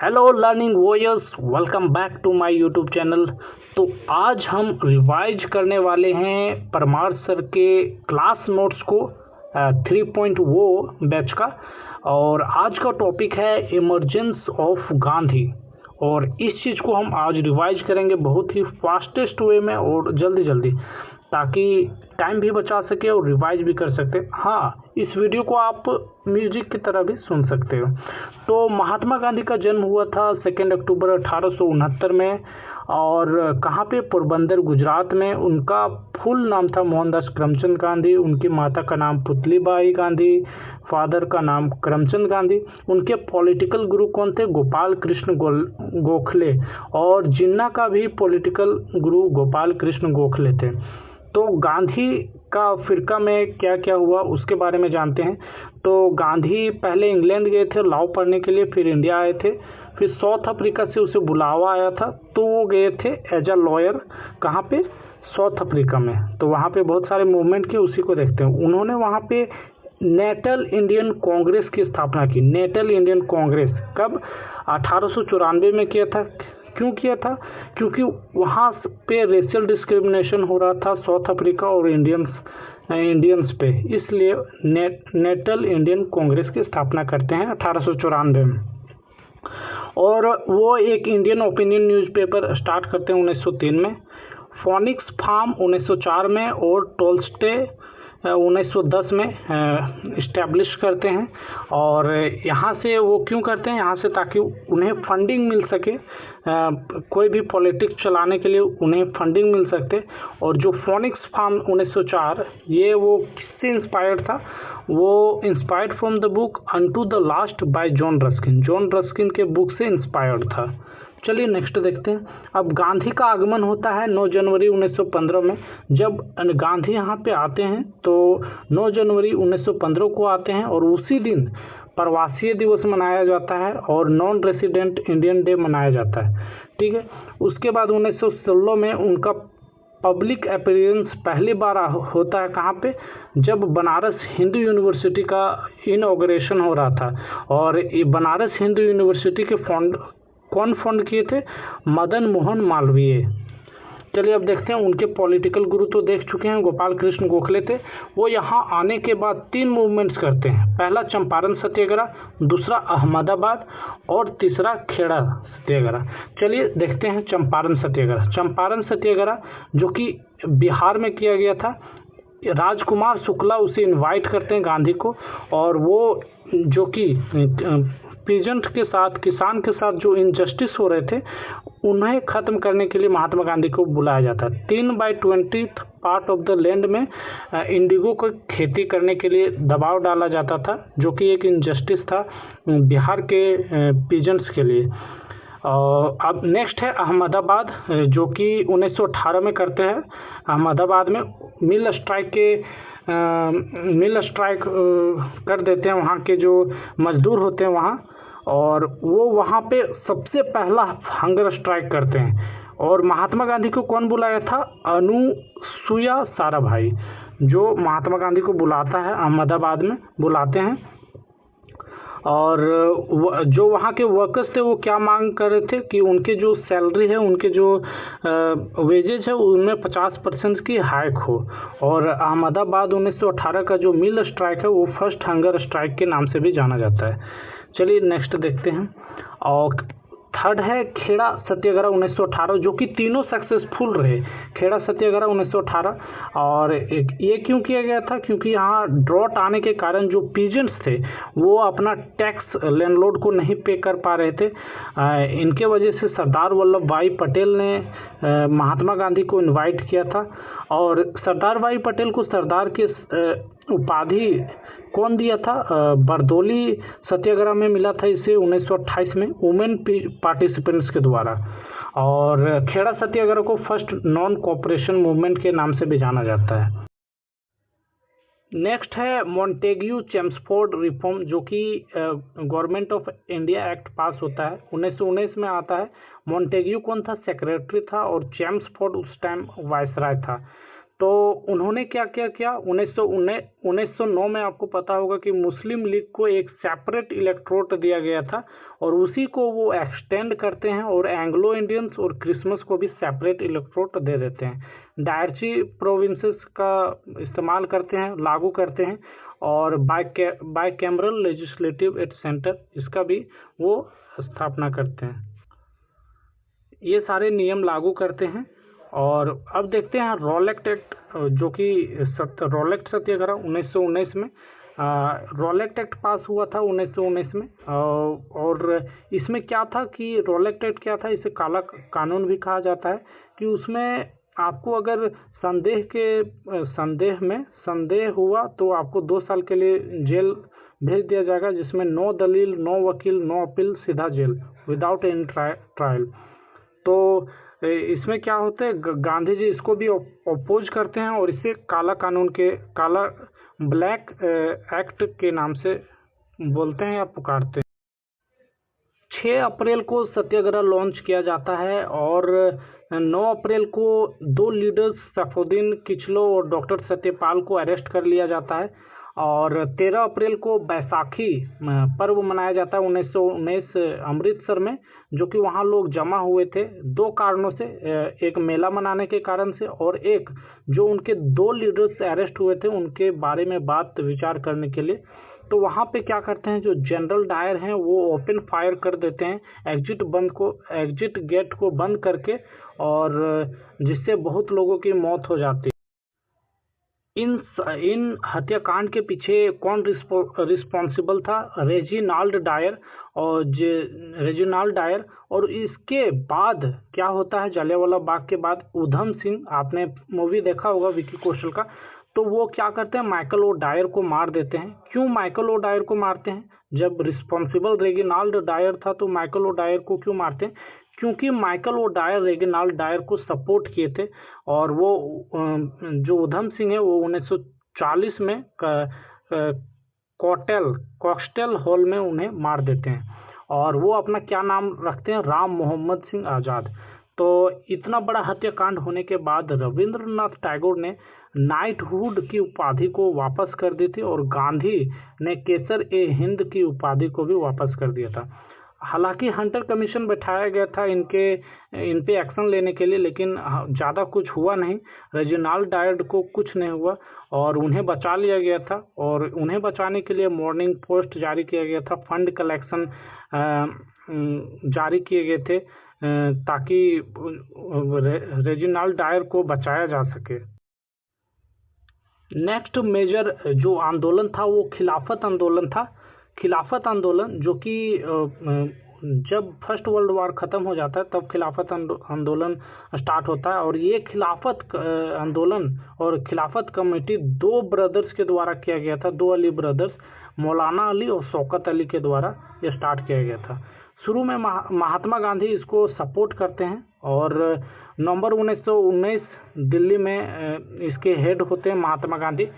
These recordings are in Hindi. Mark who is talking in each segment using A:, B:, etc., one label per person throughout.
A: Hello learning warriors, welcome back to my YouTube channel. तो आज हम रिवाइज करने वाले हैं परमार सर के क्लास नोट्स को 3.0 बैच का। और आज का टॉपिक है इमरजेंस ऑफ गांधी। और इस चीज़ को हम आज रिवाइज करेंगे बहुत ही फास्टेस्ट वे में और जल्दी जल्दी, ताकि टाइम भी बचा सके और रिवाइज भी कर सकते। हाँ, इस वीडियो को आप म्यूजिक की तरह भी सुन सकते हो। तो महात्मा गांधी का जन्म हुआ था 2 अक्टूबर 1869 में। और कहाँ पे? पोरबंदर, गुजरात में। उनका फुल नाम था मोहनदास करमचंद गांधी। उनकी माता का नाम पुतलीबाई गांधी, फादर का नाम करमचंद गांधी। उनके पॉलिटिकल गुरु कौन थे? गोपाल कृष्ण गोखले। और जिन्ना का भी पॉलिटिकल गुरु गोपाल कृष्ण गोखले थे। तो गांधी का फिरका में क्या क्या हुआ उसके बारे में जानते हैं। तो गांधी पहले इंग्लैंड गए थे लॉ पढ़ने के लिए, फिर इंडिया आए थे, फिर साउथ अफ्रीका से उसे बुलावा आया था तो वो गए थे एज अ लॉयर। कहाँ पे? साउथ अफ्रीका में। तो वहाँ पे बहुत सारे मूवमेंट किए, उसी को देखते हैं। उन्होंने वहाँ पे नेटल इंडियन कांग्रेस की स्थापना की। नेटल इंडियन कांग्रेस कब? 1894 में किया था। क्यों किया था? क्योंकि वहाँ पे रेशियल डिस्क्रिमिनेशन हो रहा था साउथ अफ्रीका और इंडियंस पे, इसलिए नेटल इंडियन कांग्रेस की स्थापना करते हैं 1894 में। और वो एक इंडियन ओपिनियन न्यूज़पेपर स्टार्ट करते हैं 1903 में। फोनिक्स फार्म 1904 में और टोल्स्टे 1910 में इस्टेब्लिश करते हैं। और यहाँ से वो क्यों करते हैं? यहाँ से ताकि उन्हें फंडिंग मिल सके, कोई भी पॉलिटिक्स चलाने के लिए उन्हें फंडिंग मिल सकते। और जो फोनिक्स फार्म 1904, ये वो किससे इंस्पायर्ड था? वो inspired from the book unto the last bye John Ruskin. John Ruskin के बुक से इंस्पायर्ड था। चलिए नेक्स्ट देखते हैं। अब गांधी का आगमन होता है 9 जनवरी 1915 में। जब गांधी यहाँ पे आते हैं तो 9 जनवरी 1915 को आते हैं और उसी दिन प्रवासी दिवस मनाया जाता है और नॉन रेसिडेंट इंडियन डे मनाया जाता है। ठीक है। उसके बाद 1916 में उनका पब्लिक अपीयरेंस पहली बार होता है। कहाँ पे? जब बनारस हिंदू यूनिवर्सिटी का इनॉग्रेशन हो रहा था। और ये बनारस हिंदू यूनिवर्सिटी के कौन फाउंड किए थे? मदन मोहन मालवीय। चलिए अब देखते हैं। उनके पॉलिटिकल गुरु तो देख चुके हैं, गोपाल कृष्ण गोखले थे। वो यहाँ आने के बाद 3 मूवमेंट्स करते हैं। पहला चंपारण सत्याग्रह, दूसरा अहमदाबाद और तीसरा खेड़ा सत्याग्रह। चलिए देखते हैं चंपारण सत्याग्रह। चंपारण सत्याग्रह जो कि बिहार में किया गया था। राजकुमार शुक्ला उसे इनवाइट करते हैं गांधी को। और वो जो कि पीजेंट के साथ, किसान के साथ जो इनजस्टिस हो रहे थे उन्हें ख़त्म करने के लिए महात्मा गांधी को बुलाया जाता है। 3/20 पार्ट ऑफ द लैंड में इंडिगो को खेती करने के लिए दबाव डाला जाता था, जो कि एक इनजस्टिस था बिहार के पीजेंट्स के लिए। अब नेक्स्ट है अहमदाबाद, जो कि 1918 में करते हैं। अहमदाबाद में मिल स्ट्राइक कर देते हैं वहाँ के जो मजदूर होते हैं वहाँ। और वो वहाँ पे सबसे पहला हंगर स्ट्राइक करते हैं। और महात्मा गांधी को कौन बुलाया था? अनुसुया साराभाई, जो महात्मा गांधी को बुलाता है, अहमदाबाद में बुलाते हैं। और जो वहाँ के वर्कर्स थे वो क्या मांग कर रहे थे कि उनके जो सैलरी है, उनके जो वेजेज है, उनमें 50% की हाइक हो। और अहमदाबाद 1918 का जो मिल स्ट्राइक है वो फर्स्ट हंगर स्ट्राइक के नाम से भी जाना जाता है। चलिए नेक्स्ट देखते हैं। और थर्ड है खेड़ा सत्याग्रह 1918, जो कि तीनों सक्सेसफुल रहे। खेड़ा सत्याग्रह 1918। और ये क्यों किया गया था? क्योंकि यहाँ ड्रॉट आने के कारण जो पीजेंट्स थे वो अपना टैक्स लैंडलॉर्ड को नहीं पे कर पा रहे थे। इनके वजह से सरदार वल्लभ भाई पटेल ने महात्मा गांधी को इनवाइट किया था। और सरदार भाई पटेल को सरदार के उपाधि कौन दिया था? बरदौली सत्याग्रह में मिला था इसे 1928 में वुमेन पार्टिसिपेंट्स के द्वारा। और खेड़ा सत्याग्रह को फर्स्ट नॉन कोऑपरेशन मूवमेंट के नाम से भी जाना जाता है। नेक्स्ट है मॉन्टेग्यू चेम्सफोर्ड रिफॉर्म, जो कि गवर्नमेंट ऑफ इंडिया एक्ट पास होता है 1919 में आता है। मॉन्टेग्यू कौन था? सेक्रेटरी था। और चेम्सफोर्ड उस टाइम वायसराय था। तो उन्होंने क्या क्या किया, 1909 में आपको पता होगा कि मुस्लिम लीग को एक सेपरेट इलेक्टोरेट दिया गया था और उसी को वो एक्सटेंड करते हैं और एंग्लो इंडियंस और क्रिसमस को भी सेपरेट इलेक्टोरेट दे देते हैं। डायरची प्रोविंसेस का इस्तेमाल करते हैं, लागू करते हैं और बाइकैमरल लेजिस्लेटिव एट सेंटर इसका भी वो स्थापना करते हैं। ये सारे नियम लागू करते हैं। और अब देखते हैं रॉलेट एक्ट, जो कि रॉलेट सत्याग्रह 1919 में रॉलेट एक्ट पास हुआ था 1919 में। और इसमें क्या था कि रॉलेट एक्ट क्या था, इसे काला कानून भी कहा जाता है, कि उसमें आपको अगर संदेह हुआ तो आपको 2 साल के लिए जेल भेज दिया जाएगा, जिसमें नो दलील, नो वकील, नो अपील, सीधा जेल विदाउट एनी ट्रायल। तो इसमें क्या होता है, गांधी जी इसको भी अपोज करते हैं और इसे काला ब्लैक एक्ट के नाम से बोलते हैं या पुकारते हैं। 6 अप्रैल को सत्याग्रह लॉन्च किया जाता है और 9 अप्रैल को 2 लीडर्स सैफुद्दीन किचलो और डॉक्टर सत्यपाल को अरेस्ट कर लिया जाता है और 13 अप्रैल को बैसाखी पर्व मनाया जाता है 1919 अमृतसर में, जो कि वहाँ लोग जमा हुए थे 2 कारणों से, एक मेला मनाने के कारण से और एक जो उनके 2 लीडर्स अरेस्ट हुए थे उनके बारे में बात विचार करने के लिए। तो वहाँ पे क्या करते हैं, जो जनरल डायर हैं वो ओपन फायर कर देते हैं एग्जिट गेट को बंद करके, और जिससे बहुत लोगों की मौत हो जाती है। इन हत्याकांड के पीछे कौन रिस्पॉन्सिबल था, रेजिनाल्ड डायर। और इसके बाद क्या होता है, जलियांवाला बाग के बाद उधम सिंह, आपने मूवी देखा होगा विकी कौशल का, तो वो क्या करते हैं, माइकल ओ डायर को मार देते हैं। क्यों माइकल ओ डायर को मारते हैं, जब रिस्पॉन्सिबल रेजिनाल्ड डायर था तो माइकल ओ डायर को क्यों मारते हैं? क्योंकि Michael O'Dwyer Reginald Dyer को सपोर्ट किए थे और वो जो उधम सिंह है वो 1940 में कॉक्सटेल हॉल में उन्हें मार देते हैं और वो अपना क्या नाम रखते हैं, राम मोहम्मद सिंह आज़ाद। तो इतना बड़ा हत्याकांड होने के बाद रविंद्रनाथ टैगोर ने नाइटहुड की उपाधि को वापस कर दी थी और गांधी ने केसर ए हिंद की उपाधि को भी वापस कर दिया था। हालांकि हंटर कमीशन बैठाया गया था इन पे एक्शन लेने के लिए, लेकिन ज़्यादा कुछ हुआ नहीं। रेजिनाल्ड डायर को कुछ नहीं हुआ और उन्हें बचा लिया गया था और उन्हें बचाने के लिए मॉर्निंग पोस्ट जारी किया गया था, फंड कलेक्शन जारी किए गए थे ताकि रेजिनाल्ड डायर को बचाया जा सके। नेक्स्ट मेजर जो आंदोलन था वो खिलाफत आंदोलन था। खिलाफत आंदोलन जो कि जब फर्स्ट वर्ल्ड वॉर ख़त्म हो जाता है तब खिलाफत आंदोलन स्टार्ट होता है और ये खिलाफत आंदोलन और खिलाफत कमेटी 2 ब्रदर्स के द्वारा किया गया था, 2 अली ब्रदर्स, मौलाना अली और शौकत अली के द्वारा ये स्टार्ट किया गया था। शुरू में महात्मा गांधी इसको सपोर्ट करते हैं और नवंबर 1919 दिल्ली में इसके हेड होते हैं महात्मा गांधी।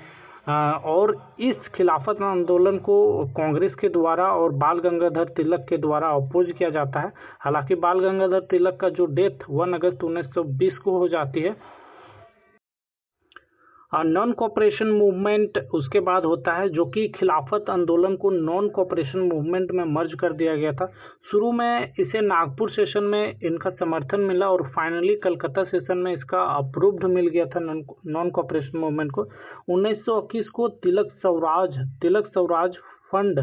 A: और इस खिलाफत आंदोलन को कांग्रेस के द्वारा और बाल गंगाधर तिलक के द्वारा अपोज किया जाता है। हालांकि बाल गंगाधर तिलक का जो डेथ 1 अगस्त 1920 को हो जाती है। नॉन कोऑपरेशन मूवमेंट उसके बाद होता है, जो कि खिलाफत आंदोलन को नॉन कोऑपरेशन मूवमेंट में मर्ज कर दिया गया था। शुरू में इसे नागपुर सेशन में इनका समर्थन मिला और फाइनली कलकत्ता सेशन में इसका अप्रूव्ड मिल गया था नॉन कोऑपरेशन मूवमेंट को। 1921 को Tilak Swaraj fund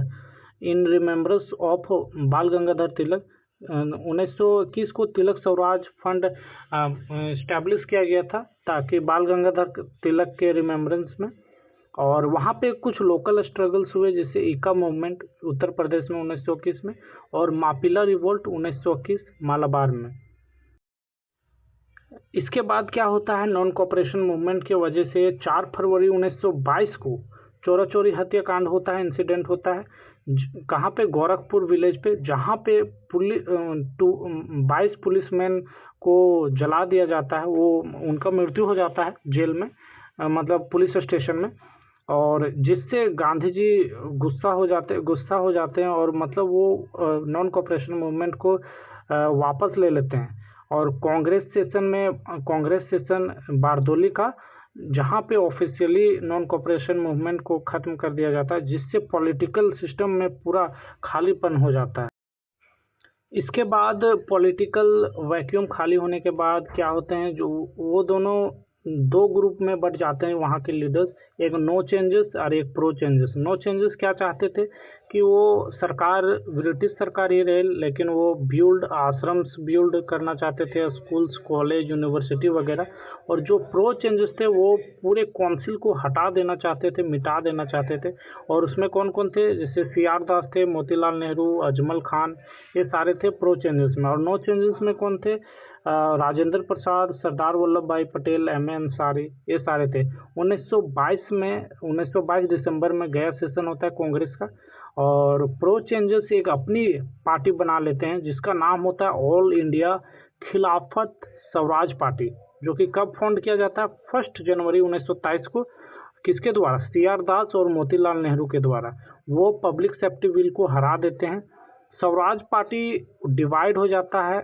A: in remembrance of Bal Gangadhar तिलक, 1921 को तिलक स्वराज फंड इस्टेब्लिश किया गया था ताकि बाल गंगाधर तिलक के रिमेम्बरेंस में। और वहाँ पे कुछ लोकल स्ट्रगल्स हुए, जैसे ईका मूवमेंट उत्तर प्रदेश में 1921 में और मापिला रिवोल्ट 1921 मालाबार में। इसके बाद क्या होता है, नॉन कोऑपरेशन मूवमेंट की वजह से 4 फरवरी 1922 को चोरा चोरी हत्याकांड होता है, इंसिडेंट होता है। कहाँ पे, गोरखपुर विलेज पे, जहाँ पे 22 पुलिसमैन को जला दिया जाता है, वो उनका मृत्यु हो जाता है जेल में, मतलब पुलिस स्टेशन में। और जिससे गांधी जी गुस्सा हो जाते हैं और मतलब वो नॉन कोऑपरेशन मूवमेंट को वापस ले लेते हैं और कांग्रेस सेशन बारदोली का जहाँ पे ऑफिशियली नॉन कोऑपरेशन मूवमेंट को ख़त्म कर दिया जाता है, जिससे पॉलिटिकल सिस्टम में पूरा खालीपन हो जाता है। इसके बाद पॉलिटिकल वैक्यूम खाली होने के बाद क्या होते हैं, जो वो दोनों दो ग्रुप में बट जाते हैं वहाँ के लीडर्स, एक नो चेंजेस और एक प्रो चेंजेस। नो चेंजेस क्या चाहते थे कि वो सरकार ब्रिटिश सरकार ही रहे, लेकिन वो बिल्ड आश्रम्स बिल्ड करना चाहते थे, स्कूल्स कॉलेज यूनिवर्सिटी वगैरह। और जो प्रो चेंजेस थे वो पूरे काउंसिल को हटा देना चाहते थे, मिटा देना चाहते थे। और उसमें कौन कौन थे, जैसे CR दास थे, मोतीलाल नेहरू, अजमल खान, ये सारे थे प्रो चेंजेस में। और नो चेंजेस में कौन थे, राजेंद्र प्रसाद, सरदार वल्लभ भाई पटेल, M.A. अंसारी, ये सारे थे। 1922 दिसंबर में गया सेशन होता है कांग्रेस का, और प्रो चेंजेस एक अपनी पार्टी बना लेते हैं जिसका नाम होता है ऑल इंडिया खिलाफत स्वराज पार्टी, जो कि कब फाउंड किया जाता है, 1 जनवरी 1927 को। किसके द्वारा, CR दास और मोतीलाल नेहरू के द्वारा। वो पब्लिक सेफ्टी बिल को हरा देते हैं। स्वराज पार्टी डिवाइड हो जाता है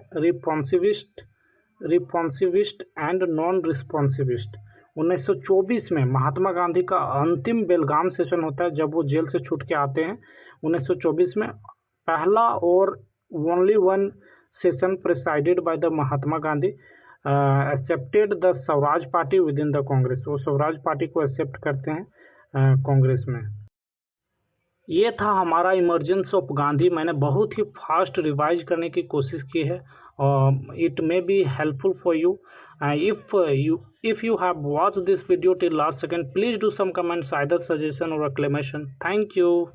A: रिस्पॉन्सिविस्ट एंड नॉन रिस्पॉन्सिविस्ट। 1924 में महात्मा गांधी का अंतिम बेलगाम सेशन होता है, जब वो जेल से छूट के आते हैं 1924 में। पहला और only one session presided by the Mahatma Gandhi accepted the Swaraj party with in the Congress. वो स्वराज पार्टी को एक्सेप्ट करते हैं कांग्रेस में। ये था हमारा इमर्जेंस ऑफ गांधी। मैंने बहुत ही फास्ट रिवाइज करने की कोशिश की है। It may be helpful for you. If you have watched this video till last second, please do some comments, either suggestion or acclamation. Thank you.